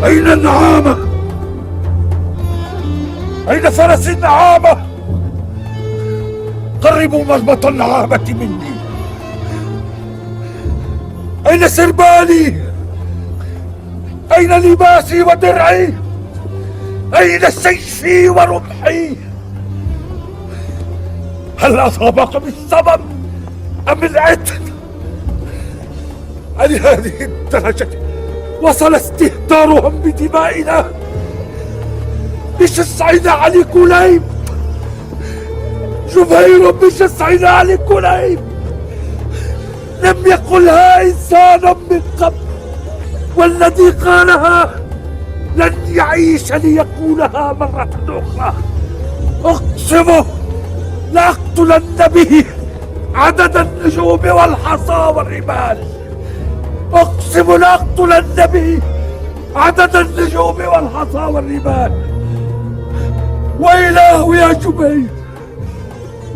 أين النعامة؟ أين فرس النعامة؟ قربوا مربط النعامة مني. أين سربالي؟ أين لباسي ودرعي؟ أين سيفي ورمحي؟ هل أصابكم الصمم أم العتل؟ لهذه الدرجة وصل استهتارهم بدمائنا. بشسعنا علي كليب، جبير بشسعنا علي كليب. لم يقلها إنسان من قبل، والذي قالها لن يعيش ليقولها مرة أخرى. أقسم لأقتلن به عدد النجوم والحصى والرمال. أقسم لأقتلن به عدد النجوم والحصى والرمال. وإله يا جبير،